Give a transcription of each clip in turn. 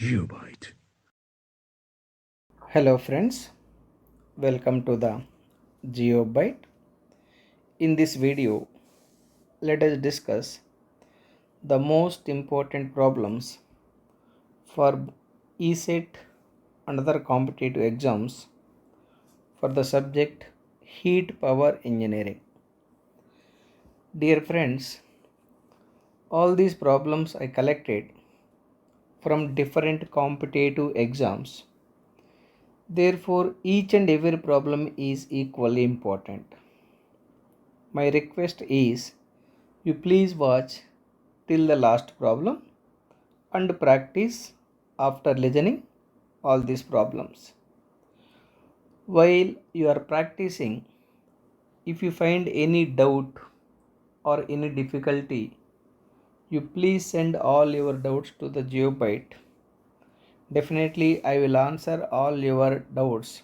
Geobyte. Hello friends, welcome to the GeoByte. In this video, let us discuss the most important problems for ESET and other competitive exams for the subject Heat Power Engineering. Dear friends, all these problems I collected from different competitive exams. Therefore, each and every problem is equally important. My request is you please watch till the last problem and practice after listening all these problems. While you are practicing, if you find any doubt or any difficulty, you please send all your doubts to the GeoByte. Definitely, I will answer all your doubts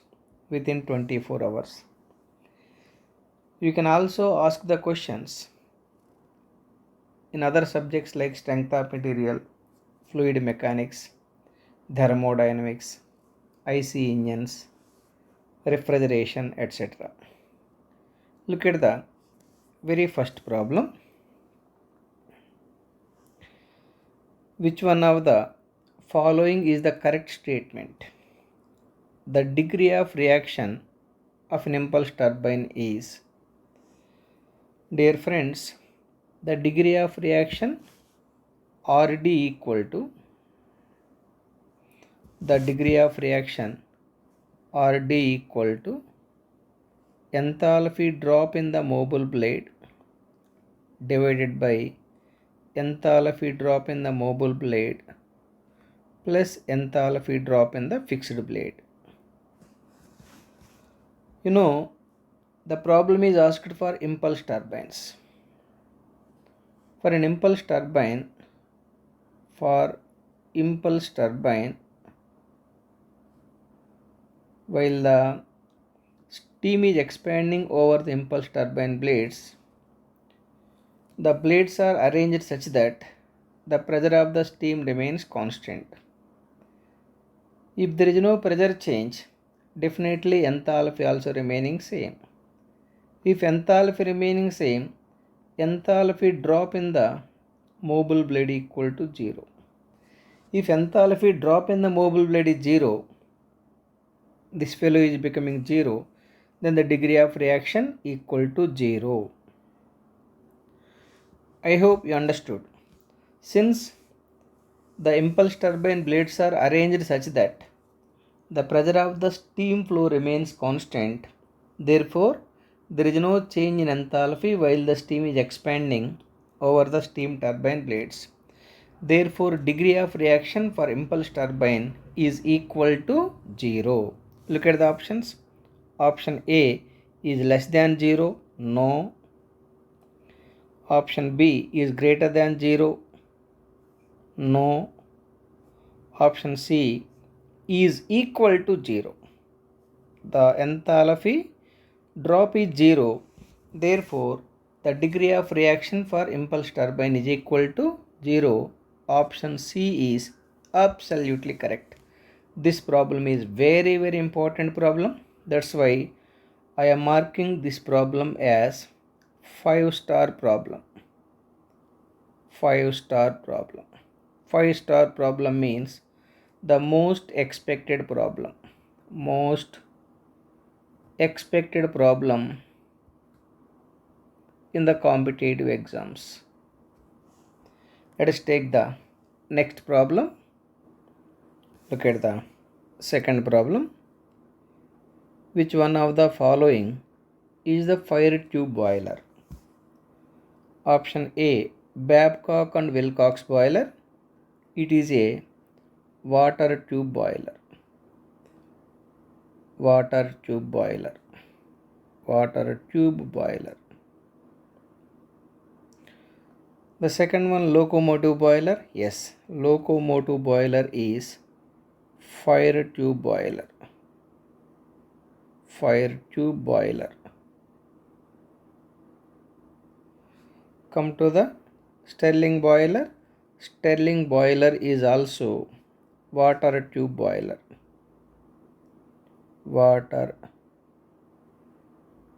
within 24 hours. You can also ask the questions in other subjects like strength of material, fluid mechanics, thermodynamics, IC engines, refrigeration, etc. Look at the very first problem. Which one of the following is the correct statement? The degree of reaction of an impulse turbine is. Dear friends, the degree of reaction RD equal to the degree of reaction RD equal to enthalpy drop in the mobile blade divided by enthalpy drop in the mobile blade plus enthalpy drop in the fixed blade. You know, the problem is asked for impulse turbines. For an impulse turbine, for impulse turbine, while the steam is expanding over the impulse turbine blades, the blades are arranged such that the pressure of the steam remains constant. If there is no pressure change, definitely enthalpy also remaining same. If enthalpy remaining same, enthalpy drop in the mobile blade equal to 0. If enthalpy drop in the mobile blade is 0, this fellow is becoming 0, then the degree of reaction equal to 0. I hope you understood. Since the impulse turbine blades are arranged such that the pressure of the steam flow remains constant, therefore there is no change in enthalpy while the steam is expanding over the steam turbine blades. Therefore, degree of reaction for impulse turbine is equal to 0. Look at the options. Option A is less than 0. No. Option B is greater than 0. No. Option C is equal to 0. The enthalpy drop is 0. Therefore, the degree of reaction for impulse turbine is equal to 0. Option C is absolutely correct. This problem is very important problem. That's why I am marking this problem as 5-star problem. 5-star problem. 5-star problem means the most expected problem. Most expected problem in the competitive exams. Let us take the next problem. Look at the second problem. Which one of the following is the fire tube boiler? Option A, Babcock and Wilcox boiler. It is a water tube boiler. Water tube boiler. Water tube boiler. The second one, locomotive boiler. Yes, locomotive boiler is fire tube boiler. Fire tube boiler. Come to the Stirling boiler. Stirling boiler is also water tube boiler, water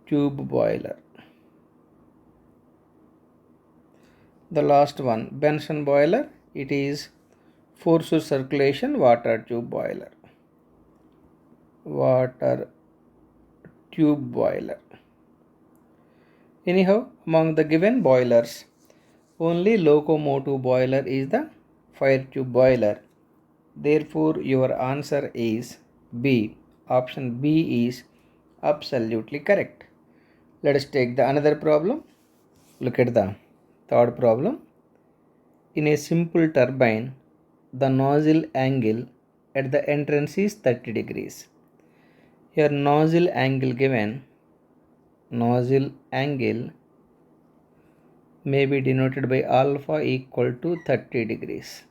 tube boiler. The last one, Bunsen boiler, it is forced circulation water tube boiler, water tube boiler. Anyhow, among the given boilers, only locomotive boiler is the fire tube boiler. Therefore, your answer is B. Option B is absolutely correct. Let us take the another problem. Look at the third problem. In a simple turbine, the nozzle angle at the entrance is 30 degrees. Here nozzle angle given, nozzle angle may be denoted by alpha equal to 30 degrees.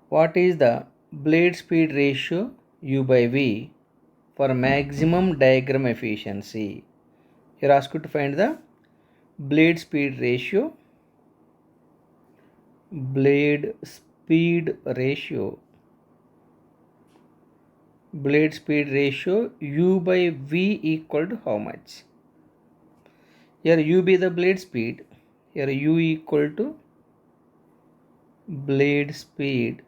What is the blade speed ratio U by V for maximum diagram efficiency? Here asked to find the blade speed ratio, blade speed ratio U by V equal to how much? Here U be the blade speed, here U equal to blade speed,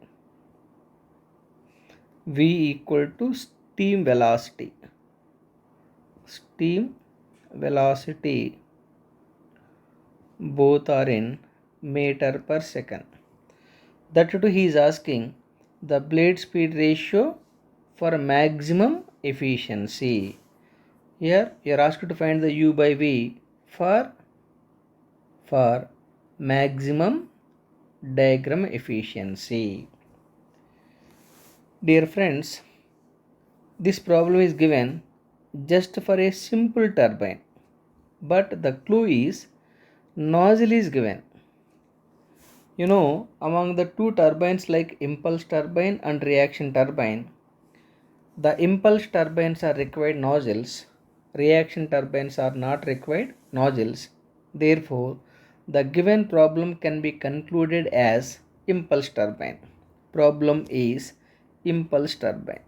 V equal to steam velocity, both are in meter per second. That too he is asking the blade speed ratio for maximum efficiency. Here you are asked to find the U by V for maximum diagram efficiency. Dear friends, this problem is given just for a simple turbine, but the clue is nozzle is given. You know, among the two turbines like impulse turbine and reaction turbine, the impulse turbines are required nozzles, reaction turbines are not required nozzles. Therefore, the given problem can be concluded as impulse turbine. Problem is impulse turbine.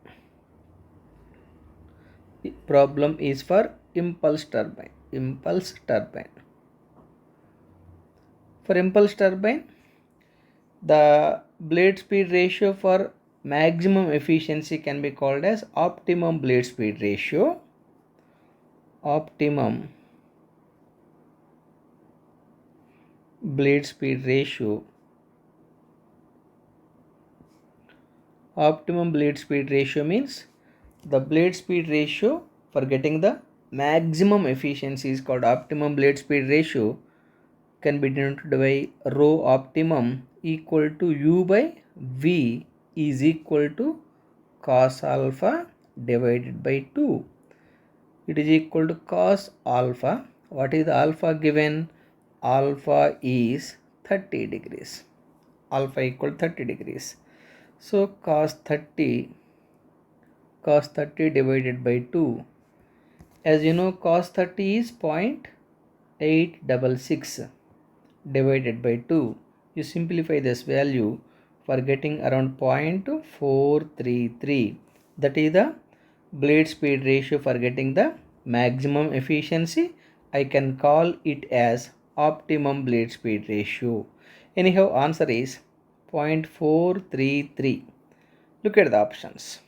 Problem is for impulse turbine. Impulse turbine. For impulse turbine, the blade speed ratio for maximum efficiency can be called as optimum blade speed ratio. Optimum blade speed ratio. Optimum blade speed ratio means the blade speed ratio for getting the maximum efficiency is called optimum blade speed ratio, can be denoted by rho optimum equal to U by V is equal to cos alpha divided by 2. It is equal to cos alpha. What is the alpha given? Alpha is 30 degrees. Alpha equal to 30 degrees. So cos 30 divided by 2. As you know, cos 30 is 0.866 divided by 2. You simplify this value for getting around 0.433. That is the blade speed ratio for getting the maximum efficiency. I can call it as optimum blade speed ratio. Anyhow, answer is 0.433. Look at the options.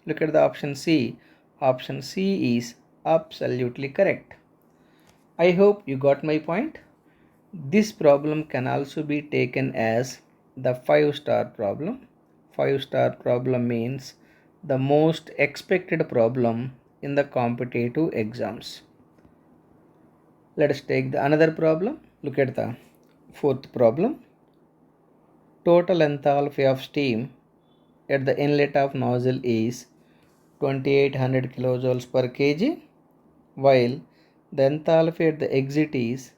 Look at the option C. Option C is absolutely correct. I hope you got my point. This problem can also be taken as the 5-star problem. 5-star problem means the most expected problem in the competitive exams. Let us take the another problem. Look at the fourth problem. Total enthalpy of steam at the inlet of nozzle is 2800 kilojoules per kg, while the enthalpy at the exit is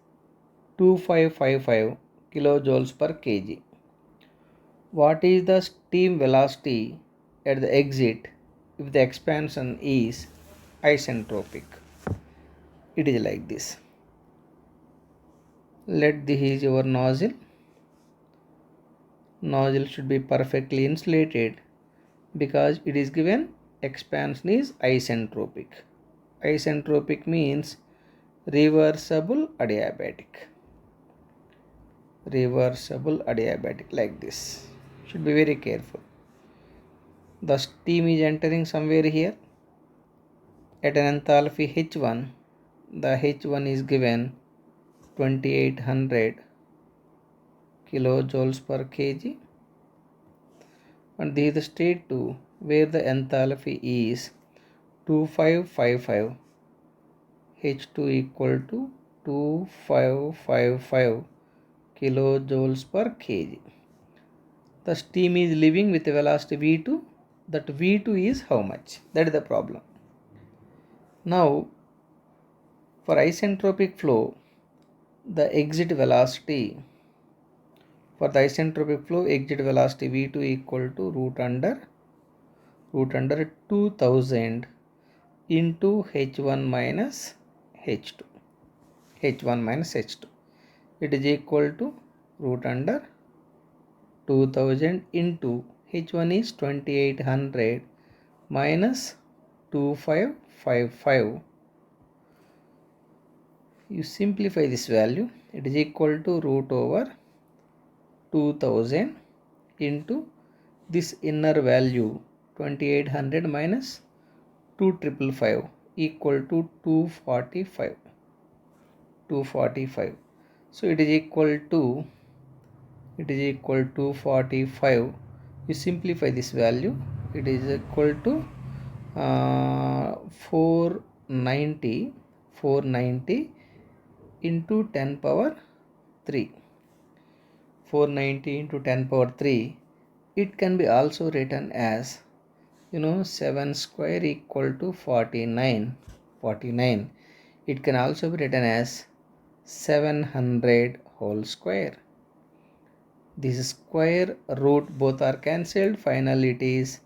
2555 kilojoules per kg. What is the steam velocity at the exit if the expansion is isentropic? It is like this. Let this is your nozzle. Nozzle should be perfectly insulated because it is given expansion is isentropic. Isentropic means reversible adiabatic. Reversible adiabatic, like this. Should be very careful. The steam is entering somewhere here at an enthalpy H1. The H1 is given 2800 kilojoules per kg, and this is the state 2 where the enthalpy is 2555. H2 equal to 2555 kilojoules per kg. The steam is leaving with a velocity V2. That V2 is how much? That is the problem. Now, for isentropic flow, the exit velocity, for the isentropic flow, exit velocity V2 equal to root under 2000 into H1 minus H2. H1 minus H2. It is equal to root under 2000 into H1 is 2800 minus 2555. You simplify this value, it is equal to root over 2000 into this inner value 2800 minus 2555 equal to 245. So it is equal to 245. You simplify this value, it is equal to 490 into 10 power 3. 490 into 10 power 3. It can be also written as 7 square equal to 49. It can also be written as 700 whole square. This square root both are cancelled. Finally it is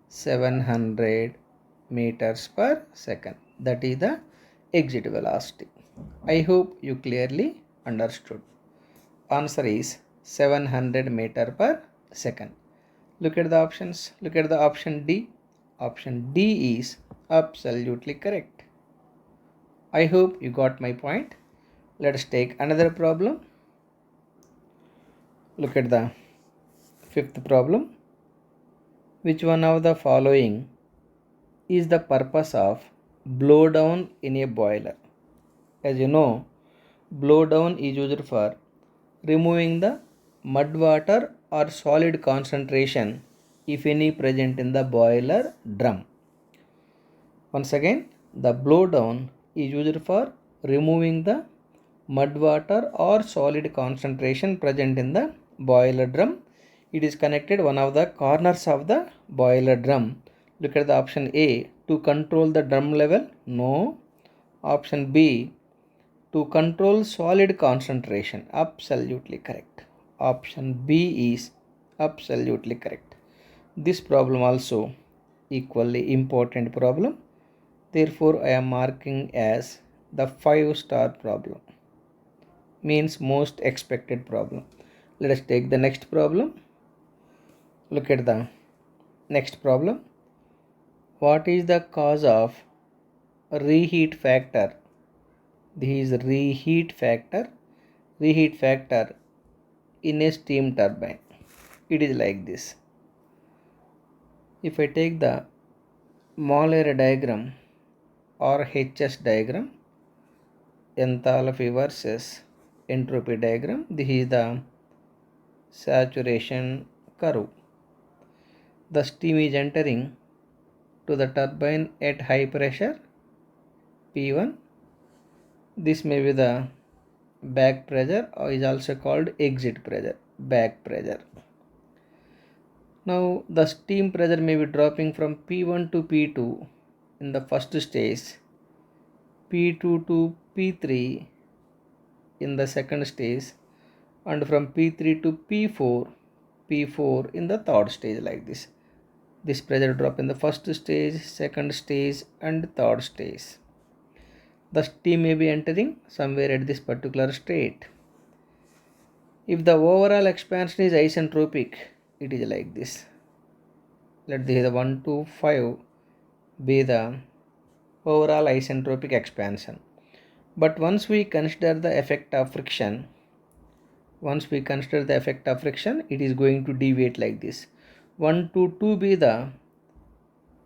700 meters per second. That is the exit velocity. I hope you clearly understood. Answer is 700 meter per second. Look at the options. Look at the option D. Option D is absolutely correct. I hope you got my point. Let us take another problem. Look at the fifth problem. Which one of the following is the purpose of blow down in a boiler? As you know, blow down is used for removing the mud water or solid concentration, if any, present in the boiler drum. Once again, the blow down is used for removing the mud water or solid concentration present in the boiler drum. It is connected one of the corners of the boiler drum. Look at the option A, to control the drum level. No. Option B, to control solid concentration. Absolutely correct. Option B is absolutely correct. This problem also equally important problem. Therefore, I am marking as the 5-star problem. Means most expected problem. Let us take the next problem. Look at the next problem. What is the cause of reheat factor? This is reheat factor. Reheat factor in a steam turbine. It is like this. If I take the Moller diagram or HS diagram, enthalpy versus entropy diagram, this is the saturation curve. The steam is entering to the turbine at high pressure P1. This may be the back pressure, or is also called exit pressure, back pressure. Now the steam pressure may be dropping from P1 to P2 in the first stage, P2 to P3 in the second stage, and from P3 to P4 in the third stage, like this. This pressure drop in the first stage, second stage and third stage. The steam may be entering somewhere at this particular state. If the overall expansion is isentropic, it is like this. Let the 1 to 5 be the overall isentropic expansion. But once we consider the effect of friction, it is going to deviate like this. 1 to 2 be the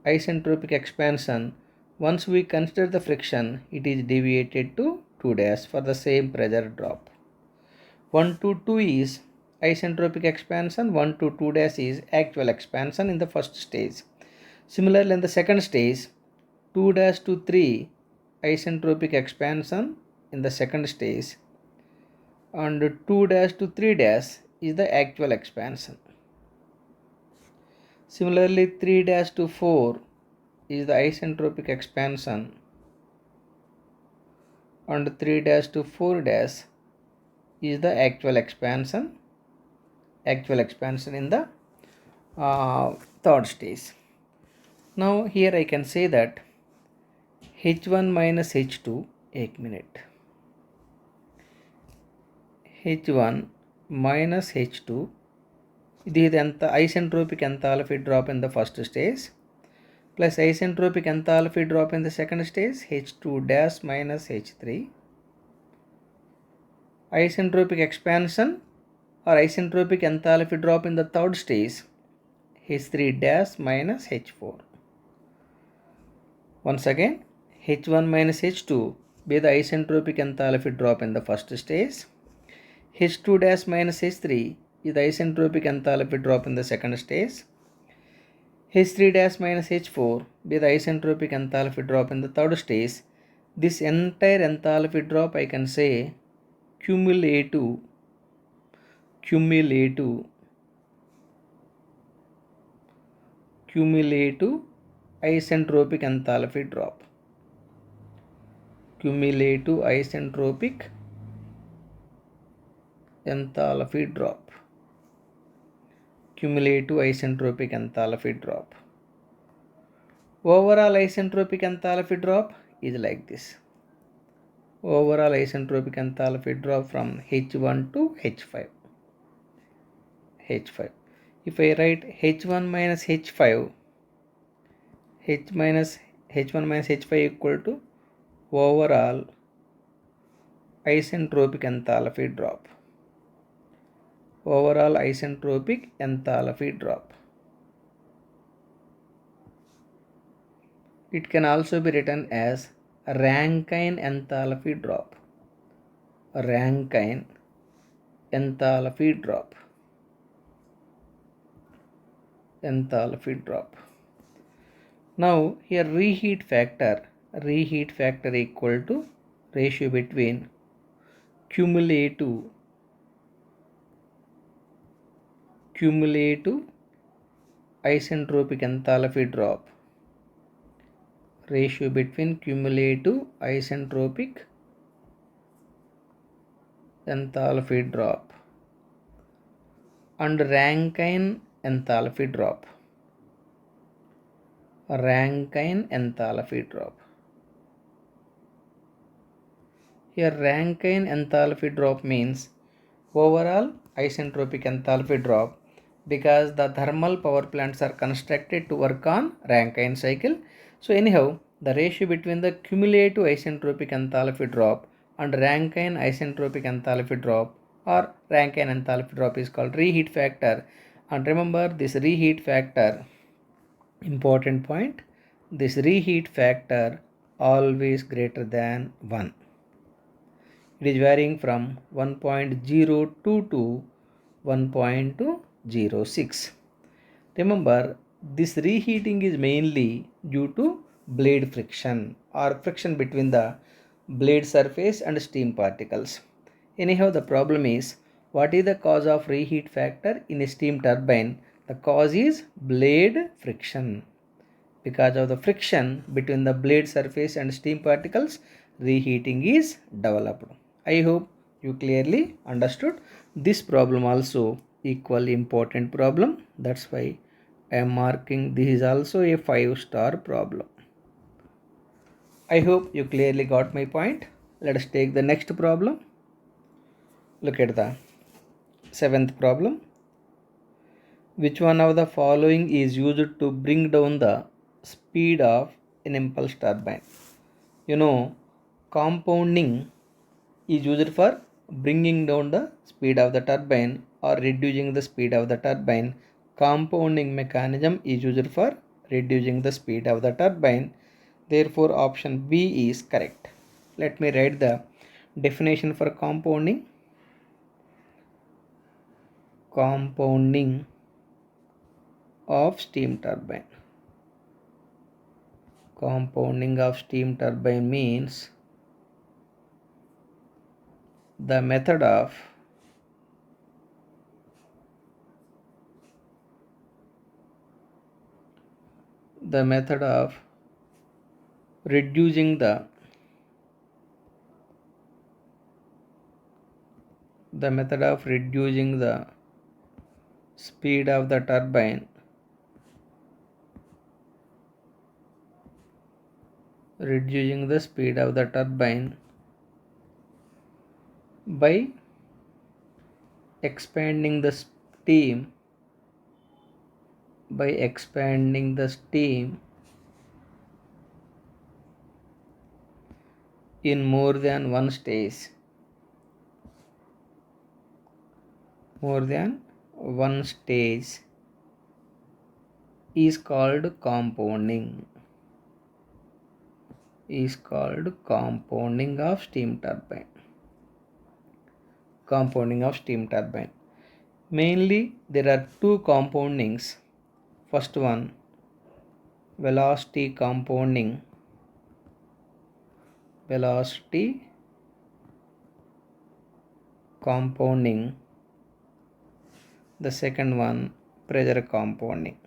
isentropic expansion. Once we consider the friction, it is deviated to 2 dash for the same pressure drop. 1 to 2 is isentropic expansion, 1 to 2 dash is actual expansion in the first stage. Similarly, in the second stage, 2 dash to 3 isentropic expansion in the second stage, and 2 dash to 3 dash is the actual expansion. Similarly, 3 dash to 4 is the isentropic expansion, and 3 dash to 4 dash is the actual expansion in the third stage. Now here I can say that H1 minus H2, एक minute, H1 minus H2, ఇది ఎంత isentropic enthalpy drop in the first stage plus isentropic enthalpy drop in the second stage, H2 dash minus H3, isentropic expansion or isentropic enthalpy drop in the third stage, H3 dash minus H4. Once again, H1 minus H2 be the isentropic enthalpy drop in the first stage, H2 dash minus H3 is the isentropic enthalpy drop in the second stage, H3 dash minus H4 be the isentropic enthalpy drop in the third stage. This entire enthalpy drop I can say cumulative isentropic enthalpy drop. Cumulative isentropic enthalpy drop. Cumulative isentropic enthalpy drop. Overall isentropic enthalpy drop is like this. Overall isentropic enthalpy drop from H1 to H5. If I write H1 minus H5, H1 minus H5 equal to overall isentropic enthalpy drop. Overall isentropic enthalpy drop. It can also be written as Rankine enthalpy drop. Rankine enthalpy drop. Now here reheat factor equal to ratio between cumulative isentropic enthalpy drop, ratio between cumulative isentropic enthalpy drop and Rankine enthalphy drop. Rankine enthalpy drop. Here Rankine enthalpy drop means overall isentropic enthalpy drop, because the thermal power plants are constructed to work on Rankine cycle. So anyhow, the ratio between the cumulative isentropic enthalpy drop and Rankine isentropic enthalpy drop or Rankine enthalpy drop is called reheat factor. And remember this reheat factor, important point, this reheat factor always greater than 1. It is varying from 1.02 to 1.06. Remember, this reheating is mainly due to blade friction or friction between the blade surface and steam particles. Anyhow, the problem is, what is the cause of reheat factor in a steam turbine? The cause is blade friction. Because of the friction between the blade surface and steam particles, reheating is developed. I hope you clearly understood. This problem also equally important problem. That's why I am marking this is also a 5-star problem. I hope you clearly got my point. Let us take the next problem. Look at the Seventh problem. Which one of the following is used to bring down the speed of an impulse turbine? You know, compounding is used for bringing down the speed of the turbine or reducing the speed of the turbine. Compounding mechanism is used for reducing the speed of the turbine. Therefore, option B is correct. Let me write the definition for compounding. Compounding of steam turbine. Compounding of steam turbine means the method of reducing the speed of the turbine by expanding the steam in more than one stage is called compounding of steam turbine. Mainly there are two compoundings. First one, velocity compounding. The second one, pressure compounding.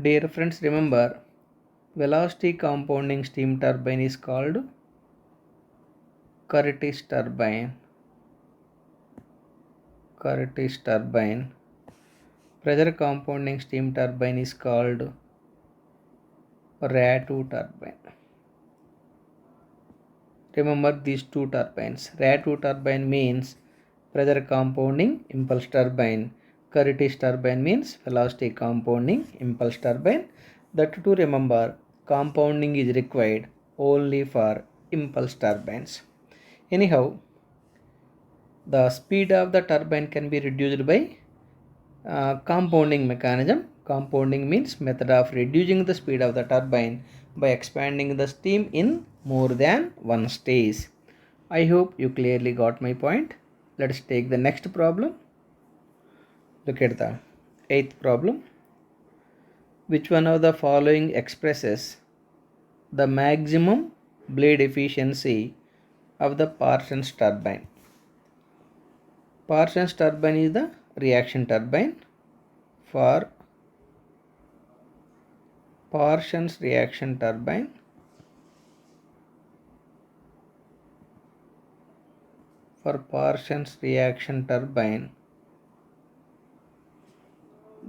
Dear friends, remember, velocity compounding steam turbine is called Curtis turbine. Pressure compounding steam turbine is called Ratu turbine. Remember these two turbines. Ratu turbine means pressure compounding impulse turbine. Curtis turbine means velocity compounding impulse turbine. That to remember, compounding is required only for impulse turbines. Anyhow, the speed of the turbine can be reduced by compounding mechanism. Compounding means method of reducing the speed of the turbine by expanding the steam in more than one stage. I hope you clearly got my point. Let's take the next problem. Look at the 8th problem. Which one of the following expresses the maximum blade efficiency of the Parsons turbine? Parsons turbine is the reaction turbine. For Parsons reaction turbine,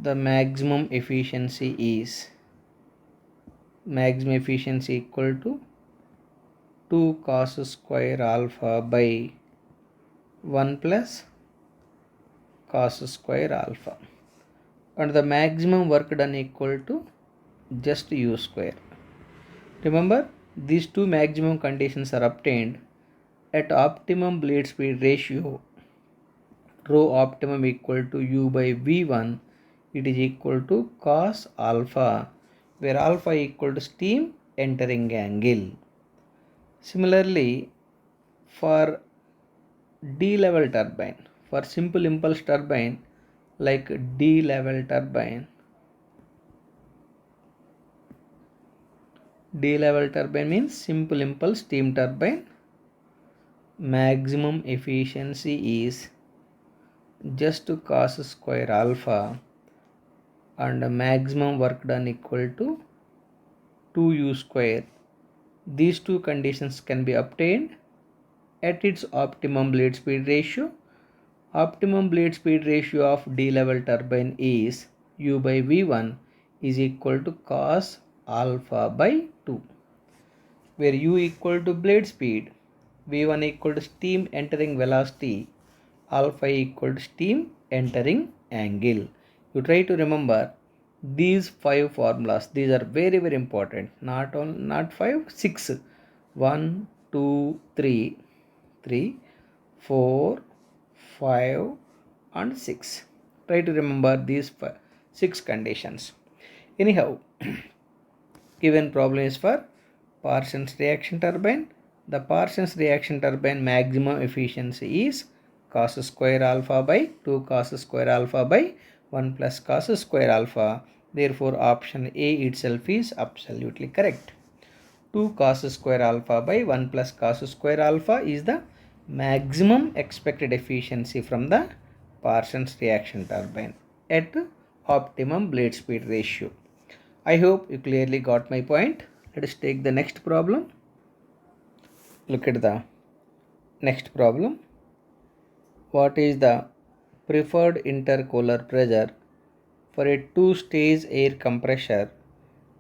the maximum efficiency equal to 2 cos square alpha by 1 plus cos square alpha, and the maximum work done equal to just u square. Remember, these two maximum conditions are obtained at optimum blade speed ratio rho optimum equal to u by v1. It is equal to cos alpha, where alpha equal to steam entering angle. Similarly, for D-level turbine, for simple impulse turbine like D-level turbine means simple impulse steam turbine, maximum efficiency is just cos square alpha and maximum work done equal to 2u square. These two conditions can be obtained at its optimum blade speed ratio. Optimum blade speed ratio of D-level turbine is u by v1 is equal to cos alpha by 2. where u equal to blade speed, v1 equal to steam entering velocity, alpha equal to steam entering angle. You try to remember these 5 formulas. These are very very important. Not 5, 6. 1, 2, 3, 3, 4, 5 and 6. Try to remember these 6 conditions. Anyhow, given problem is for Parsons reaction turbine. The Parsons reaction turbine maximum efficiency is cos square alpha by 2 cos square alpha by 1 plus cos square alpha. Therefore, option A itself is absolutely correct. 2 cos square alpha by 1 plus cos square alpha is the maximum expected efficiency from the Parsons reaction turbine at optimum blade speed ratio. I hope you clearly got my point. Let us take the next problem. Look at the next problem. What is the preferred intercooler pressure for a two-stage air compressor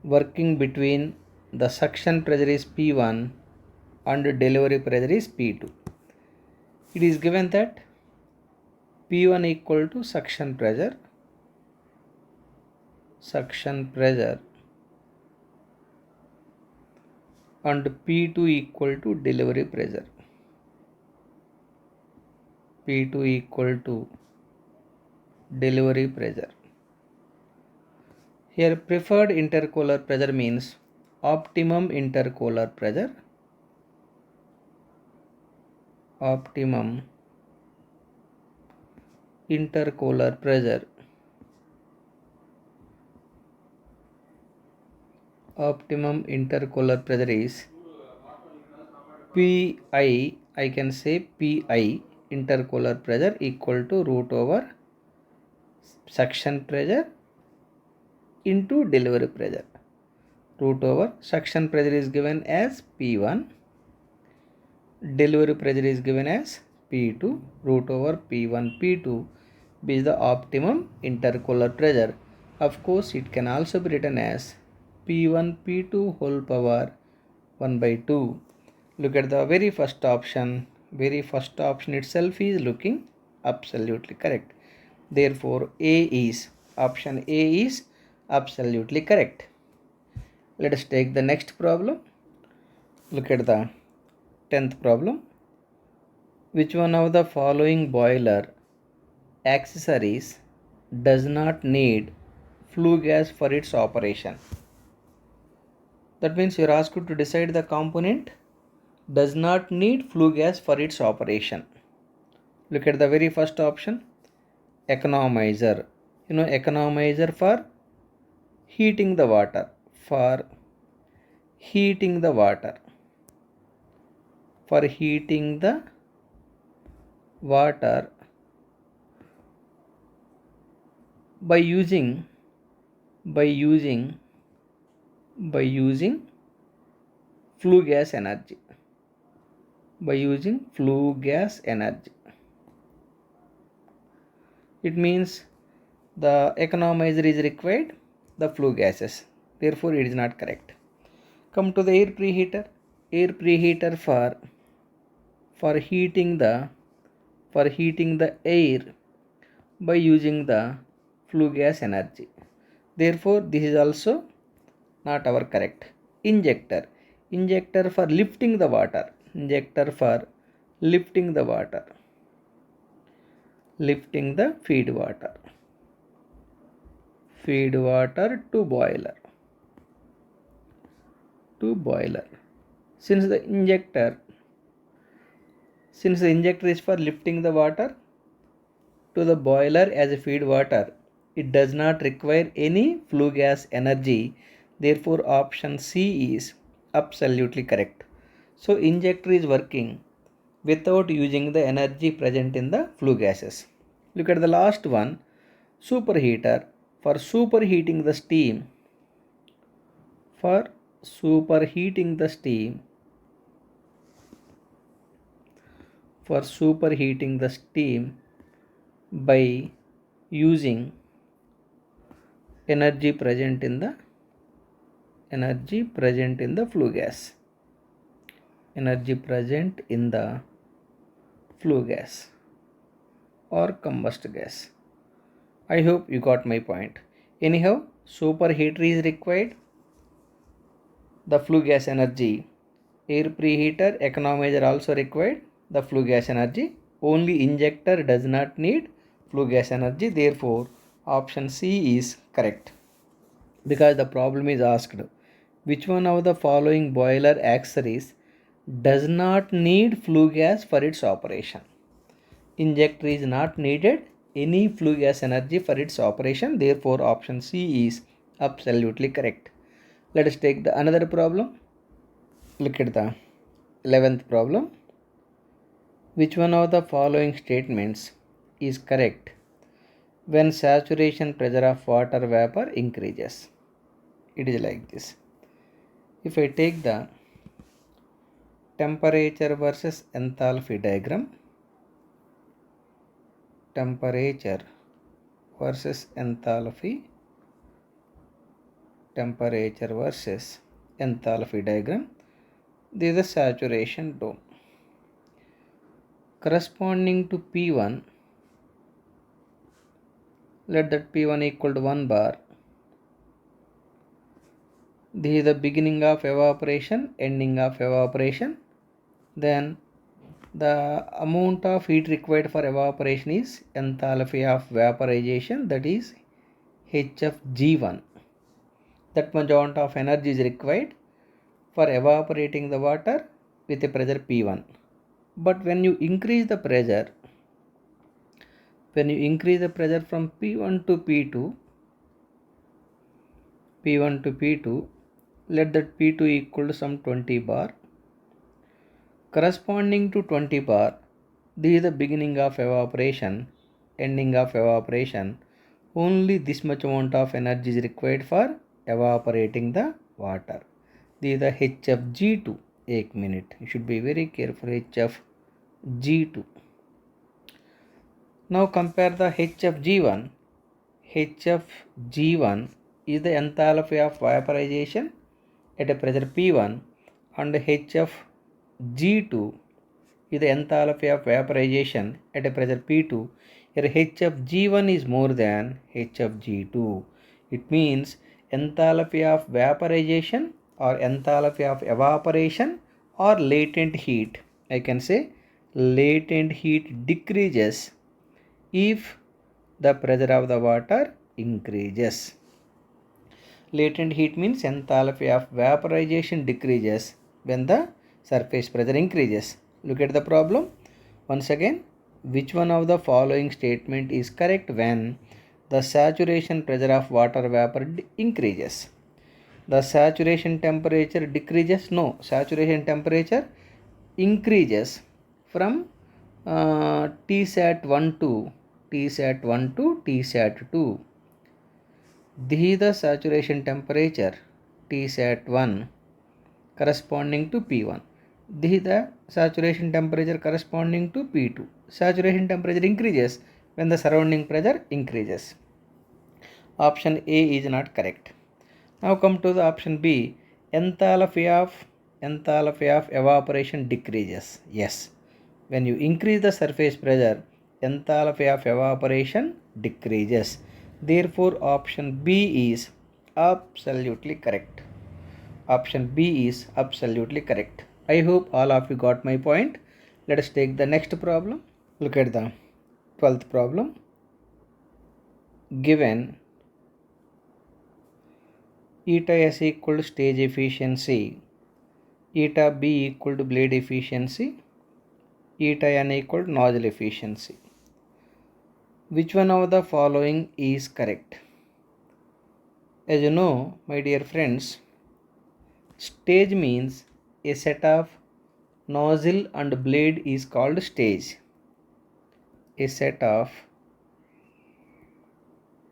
working between the suction pressure is P1 and delivery pressure is P2? It is given that P1 equal to suction pressure and P2 equal to delivery pressure. P2 equal to delivery pressure. Here preferred intercooler pressure means optimum intercooler pressure. Optimum intercooler pressure. Optimum intercooler pressure is Pi, I can say Pi intercooler pressure equal to root over suction pressure into delivery pressure. Root over suction pressure is given as P1, delivery pressure is given as P2, root over P1 P2 is the optimum intercooler pressure. Of course, it can also be written as P1 P2 whole power 1 by 2. Look at the very first option. Very first option itself is looking absolutely correct. Therefore, option A is absolutely correct. Let us take the next problem. Look at the 10th problem. Which one of the following boiler accessories does not need flue gas for its operation? That means you are asked to decide the component does not need flue gas for its operation. Look at the very first option, economizer. You know, economizer for heating the water. For heating the water. For heating the water by using flue gas energy. By using flue gas energy. It means the economizer is required, the flue gases. Therefore, it is not correct. Come to the air preheater. Air preheater for heating the air by using the flue gas energy. Therefore, this is also not our correct. Injector for lifting the water. Injector for lifting the water. Lifting the feed water. Feed water to boiler. To boiler. Since the injector is for lifting the water to the boiler as a feed water, it does not require any flue gas energy. Therefore, option C is absolutely correct. So, injector is working without using the energy present in the flue gases. Look at the last one, superheater for superheating the steam. For superheating the steam. For superheating the steam by using energy present in the flue gas. energy present in the flue gas or combust gas. I hope you got my point. Anyhow, superheater is required. The flue gas energy, air preheater, economizer also required the flue gas energy. Only injector does not need flue gas energy. Therefore, option C is correct. Because the problem is asked, which one of the following boiler accessories does not need flue gas for its operation? Injector is not needed any flue gas energy for its operation. Therefore, option C is absolutely correct. Let us take the another problem. Look at the 11th problem. Which one of the following statements is correct when saturation pressure of water vapor increases? It is like this. If I take the temperature versus enthalpy diagram, temperature versus enthalpy, temperature versus enthalpy diagram, this is the saturation dome. Corresponding to P1, let that P1 equal to 1 bar. This is the beginning of evaporation, ending of evaporation. Then the amount of heat required for evaporation is enthalpy of vaporization, that is HFG1. That much amount of energy is required for evaporating the water with a pressure P1. But when you increase the pressure, from P1 to P2, let that P2 equal to some 20 bar. Corresponding to 20 bar, this is the beginning of evaporation, ending of evaporation. Only this much amount of energy is required for evaporating the water. This is the HFG2. 1 minute. You should be very careful. HFG2. Now compare the HFG1. HFG1 is the enthalpy of vaporization at a pressure P1, and HFG2 is the enthalpy of vaporization at a pressure P2. Here HFG1 is more than HFG2. It means enthalpy of vaporization or enthalpy of evaporation or latent heat. I can say latent heat decreases if the pressure of the water increases. Latent heat means enthalpy of vaporization decreases when the surface pressure increases. Look at the problem. Once again, which one of the following statement is correct when the saturation pressure of water vapor increases? The saturation temperature decreases? No, saturation temperature increases from Tsat1 to Tsat2. This is the saturation temperature Tsat1 corresponding to P1. This is the saturation temperature corresponding to P2. Saturation temperature increases when the surrounding pressure increases. Option A is not correct. Now come to the option B. Enthalpy of evaporation decreases. Yes. When you increase the surface pressure, enthalpy of evaporation decreases. Therefore, option B is absolutely correct. Option B is absolutely correct. I hope all of you got my point. Let us take the next problem. Look at the 12th problem. Given eta S equal to stage efficiency, eta B equal to blade efficiency, eta N equal to nozzle efficiency. Which one of the following is correct? As you know, my dear friends, stage means a set of nozzle and blade is called stage. A set of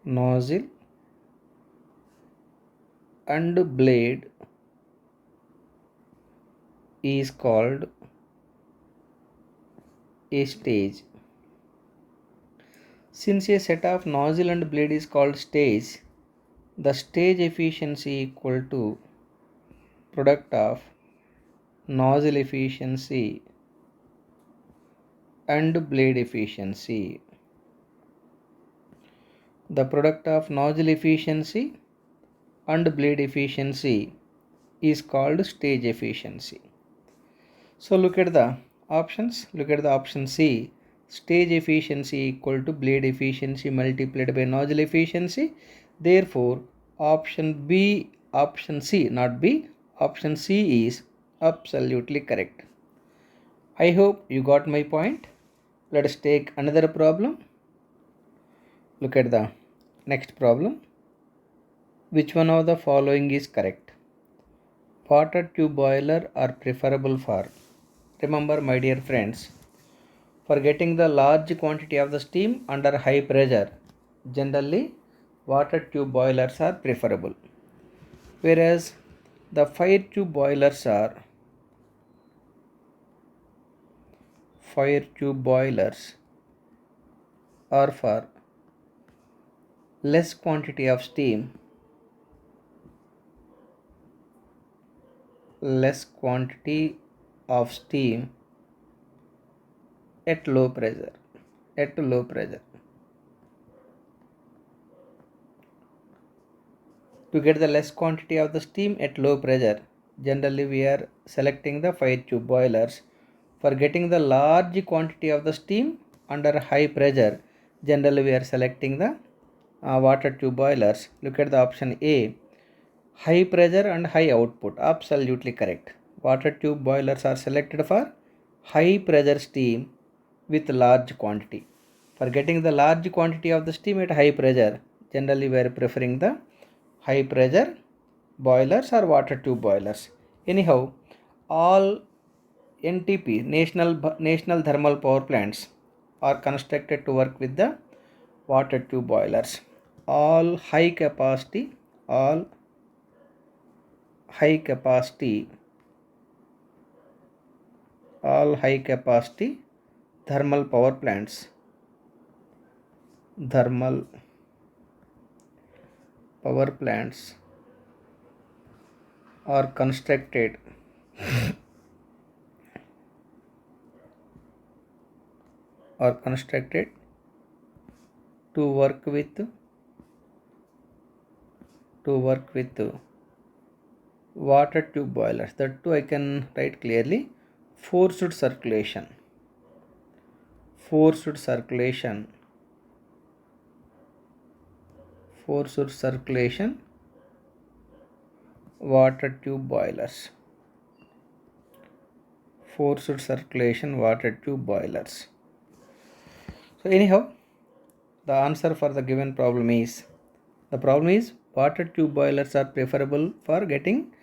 nozzle and blade is called a stage. Since a set of nozzle and blade is called stage, the stage efficiency equal to product of nozzle efficiency and blade efficiency. The product of nozzle efficiency and blade efficiency is called stage efficiency. So look at the options. Look at the option C. Stage efficiency equal to blade efficiency multiplied by nozzle efficiency. Therefore, option B, option C, not B, option C is absolutely correct. I hope you got my point. Let us take another problem. Look at the next problem. Which one of the following is correct? Water tube boiler are preferable for. Remember, my dear friends, for getting the large quantity of the steam under high pressure, generally water tube boilers are preferable. Whereas the fire tube boilers are for less quantity of steam, at low pressure. To get the less quantity of the steam at low pressure, generally we are selecting the fire tube boilers. For getting the large quantity of the steam under high pressure, generally we are selecting the water tube boilers. Look at the option A. High pressure and high output. Absolutely correct. Water tube boilers are selected for high pressure steam with large quantity. For getting the large quantity of the steam at high pressure, generally we are preferring the high pressure boilers or water tube boilers. Anyhow, all NTP, National Thermal Power Plants, are constructed to work with the water tube boilers. All high capacity thermal power plants are constructed to work with water tube boilers. That too I can write clearly. Forced circulation water tube boilers. So anyhow, the answer for the given problem is water tube boilers are preferable for getting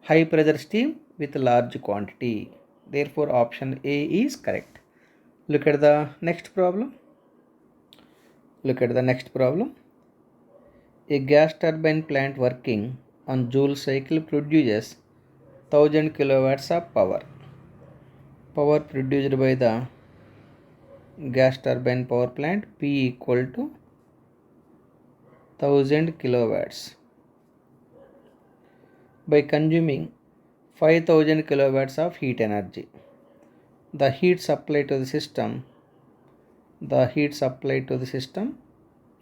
high pressure steam with large quantity. Therefore, option A is correct. Look at the next problem. A gas turbine plant working on Joule cycle produces 1000 kilowatts of power. Power produced by the gas turbine power plant P equal to 1000 kilowatts by consuming 5000 kilowatts of heat energy. The heat supplied to the system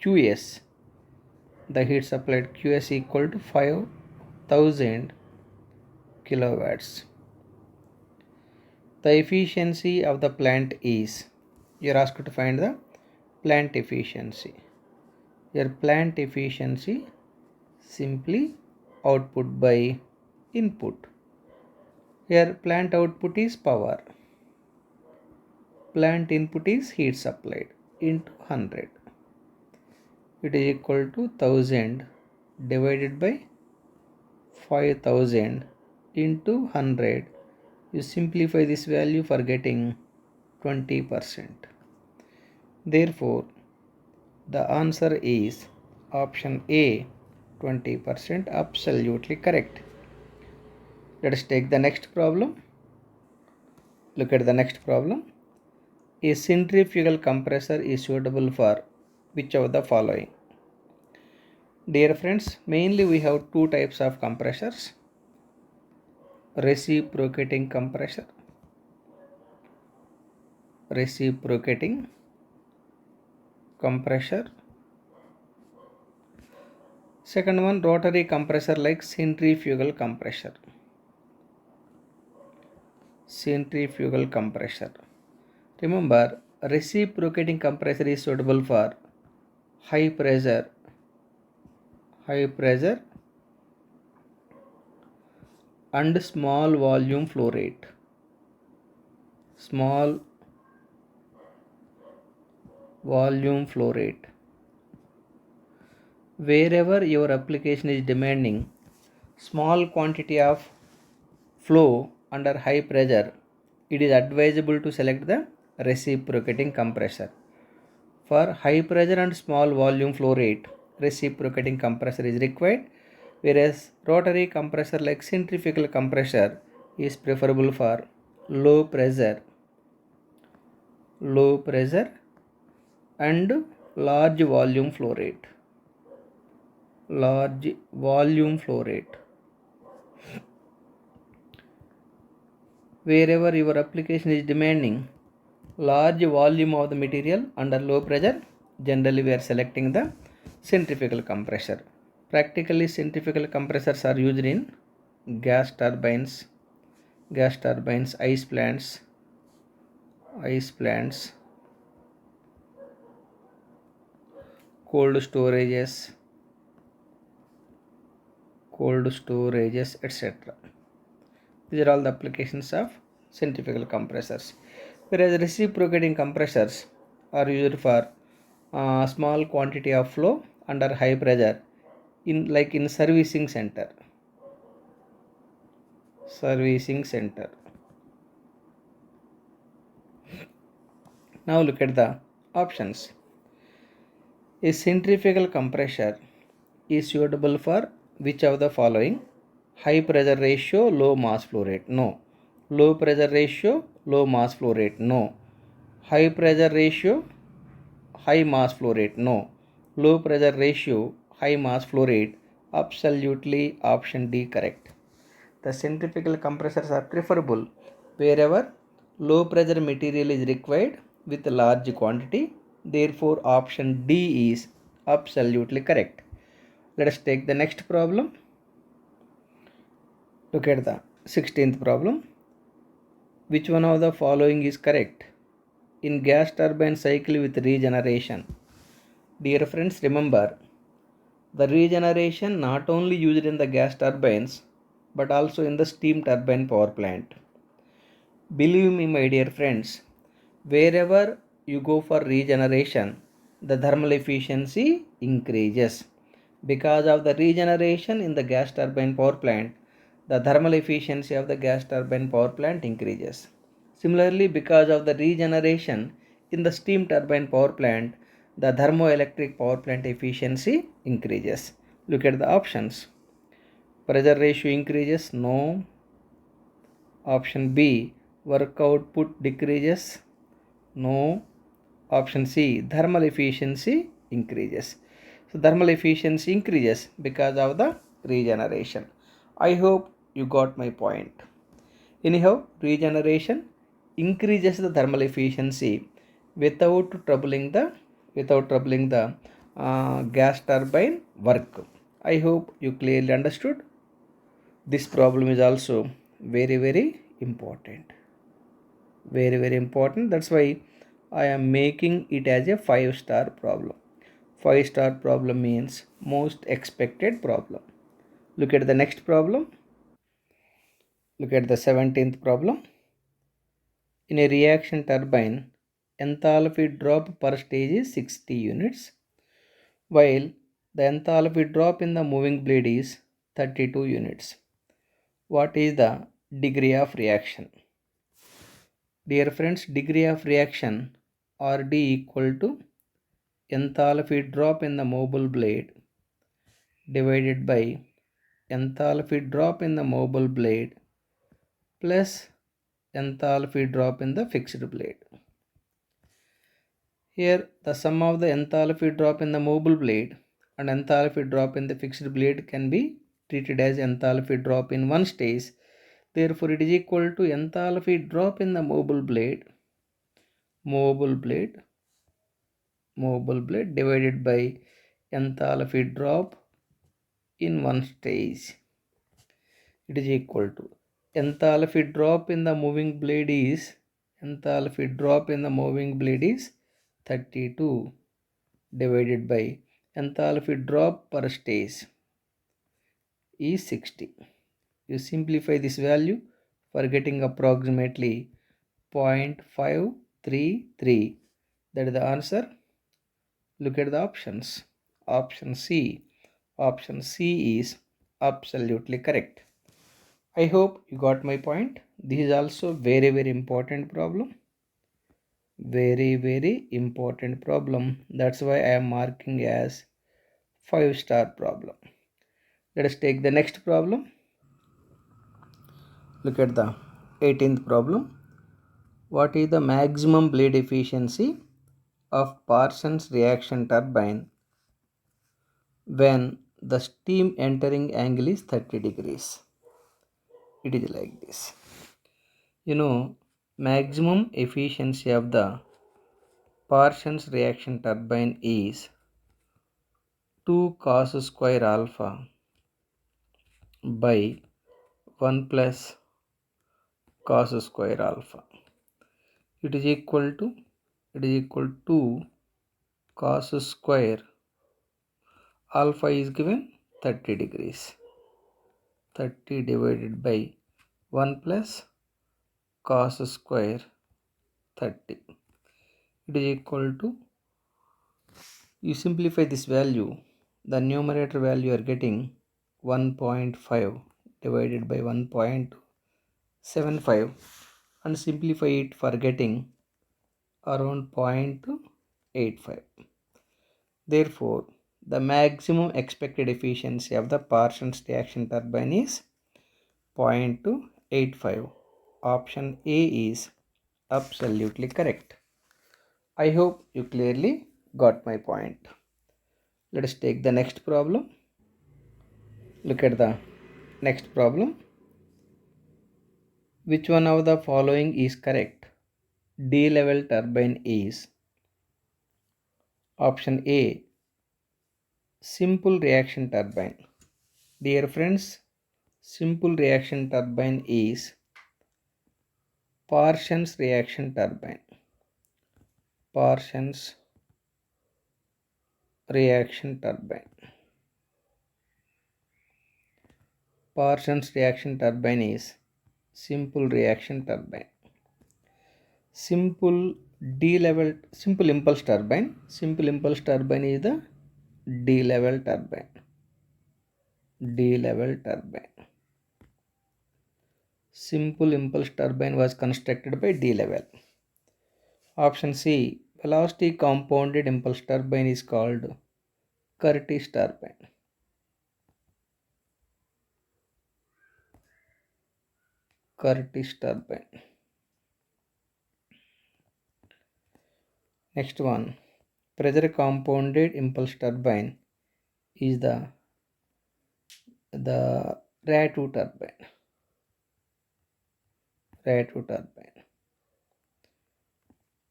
QS. The heat supplied QS equal to 5000 kilowatts. The efficiency of the plant is, you are asked to find the plant efficiency. Your plant efficiency simply output by input. Here plant output is power. Plant input is heat supplied into 100. It is equal to 1000 divided by 5000 into 100. You simplify this value for getting 20%. Therefore, the answer is option A, 20%, absolutely correct. Let us take the next problem. Look at the next problem. A centrifugal compressor is suitable for which of the following? Dear friends, mainly we have two types of compressors. reciprocating compressor. Reciprocating compressor. Second one, rotary compressor like centrifugal compressor. Centrifugal compressor. Remember, reciprocating compressor is suitable for high pressure and small volume flow rate. Small volume flow rate. Wherever your application is demanding small quantity of flow under high pressure, it is advisable to select the reciprocating compressor. For high pressure and small volume flow rate, reciprocating compressor is required, whereas rotary compressor like centrifugal compressor is preferable for low pressure and large volume flow rate. Large volume flow rate. Wherever your application is demanding large volume of the material under low pressure, generally we are selecting the centrifugal compressor. Practically, centrifugal compressors are used in gas turbines, ice plants, cold storages, etc. These are all the applications of centrifugal compressors. Whereas reciprocating compressors are used for small quantity of flow under high pressure in servicing center. Now look at the options. A centrifugal compressor is suitable for which of the following? High pressure ratio, low mass flow rate? No. Low pressure ratio, low mass flow rate? No. High pressure ratio, high mass flow rate? No. Low pressure ratio, high mass flow rate? Absolutely option D correct. The centrifugal compressors are preferable wherever low pressure material is required with a large quantity. Therefore, option D is absolutely correct. Let us take the next problem. Look at the 16th problem. Which one of the following is correct in gas turbine cycle with regeneration? Dear friends, remember the regeneration not only used in the gas turbines but also in the steam turbine power plant. Believe me, my dear friends, wherever you go for regeneration, the thermal efficiency increases. Because of the regeneration in the gas turbine power plant, the thermal efficiency of the gas turbine power plant increases. Similarly, because of the regeneration in the steam turbine power plant, the thermoelectric power plant efficiency increases. Look at the options. Pressure ratio increases? No. Option B, work output decreases? No. Option C, thermal efficiency increases. So thermal efficiency increases because of the regeneration. I hope you got my point. Anyhow, regeneration increases the thermal efficiency without troubling the gas turbine work. I hope you clearly understood. This problem is also very important. Very important. That's why I am making it as a 5-star problem. 5-star problem means most expected problem. Look at the next problem. Look at the 17th problem. In a reaction turbine, enthalpy drop per stage is 60 units, while the enthalpy drop in the moving blade is 32 units. What is the degree of reaction? Dear friends, degree of reaction RD equal to enthalpy drop in the mobile blade divided by enthalpy drop in the mobile blade plus enthalpy drop in the fixed blade. Here the sum of the enthalpy drop in the mobile blade and enthalpy drop in the fixed blade can be treated as enthalpy drop in one stage. Therefore, it is equal to enthalpy drop in the movable blade divided by enthalpy drop in one stage. It is equal to enthalpy drop in the moving blade is 32 divided by enthalpy drop per stage is 60. You simplify this value for getting approximately 0.533. That is the answer. Look at the options. Option C. Option C is absolutely correct. I hope you got my point. This is also very important problem. Very important problem. That's why I am marking as 5-star problem. Let us take the next problem. Look at the 18th problem. What is the maximum blade efficiency of Parsons reaction turbine when the steam entering angle is 30 degrees? It is like this. Maximum efficiency of the Parsons reaction turbine is 2 cos square alpha by 1 plus cos square alpha. It is equal to 2 cos square alpha is given 30 degrees. 30 divided by 1 plus cos square 30. It is equal to, you simplify this value, the numerator value you are getting 1.5 divided by 1.75 and simplify it for getting around 0.85. Therefore, the maximum expected efficiency of the Parsons reaction turbine is 0.85. Option A is absolutely correct. I hope you clearly got my point. Let us take the next problem. Look at the next problem. Which one of the following is correct? D-level turbine is option A, simple reaction turbine. Dear friends, simple reaction turbine is Parsons reaction turbine. Parsons reaction turbine. Parsons reaction turbine is simple reaction turbine. Simple impulse turbine. Simple impulse turbine is the D-level turbine. D-level turbine. Simple impulse turbine was constructed by D-level. Option C, velocity compounded impulse turbine is called Curtiss turbine. Curtiss turbine. Next one, pressure compounded impulse turbine is the RATU turbine. RATU turbine.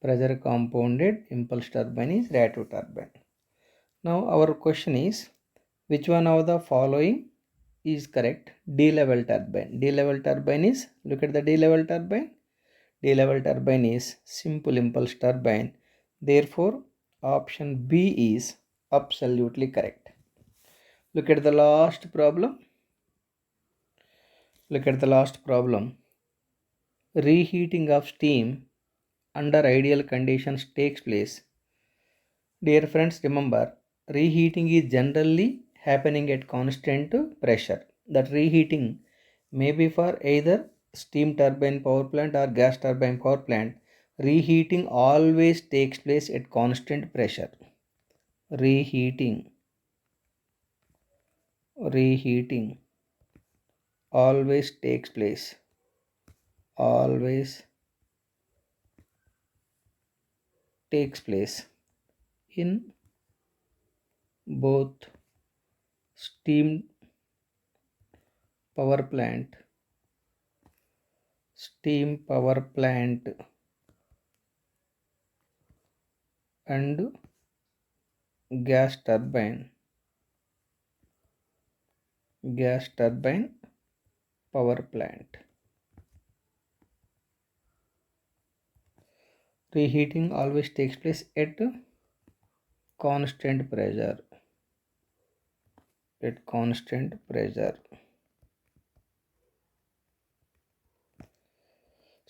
Pressure compounded impulse turbine is RATU turbine. Now our question is, which one of the following is correct? D-level turbine. D-level turbine is, look at the D-level turbine. D-level turbine is simple impulse turbine. Therefore, option B is absolutely correct. Look at the last problem. Look at the last problem. Reheating of steam under ideal conditions takes place. Dear friends, remember, reheating is generally happening at constant pressure. That reheating may be for either steam turbine power plant or gas turbine power plant. Reheating always takes place at constant pressure. Reheating always takes place. Always takes place in both steam power plant steam power plant and gas turbine power plant. Reheating always takes place at constant pressure.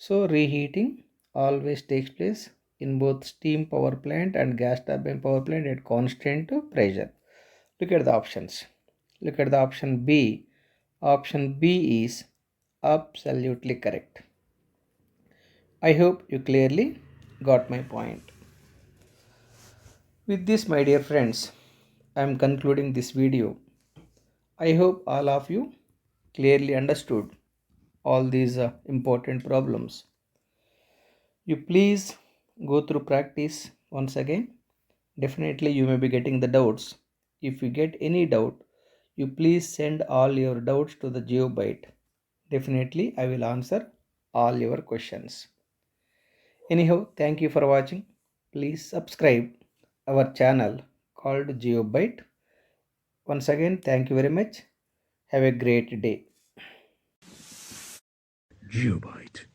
So reheating always takes place in both steam power plant and gas turbine power plant at constant pressure. Look at the options. Look at the option B. Option B is absolutely correct. I hope you clearly got my point. With this, my dear friends, I am concluding this video. I hope all of you clearly understood all these important problems. You please go through practice once again. Definitely you may be getting the doubts. If you get any doubt, you please send all your doubts to the GeoByte. Definitely I will answer all your questions. Anyhow, thank you for watching. Please subscribe our channel called GeoByte. Once again, thank you very much. Have a great day. GeoByte.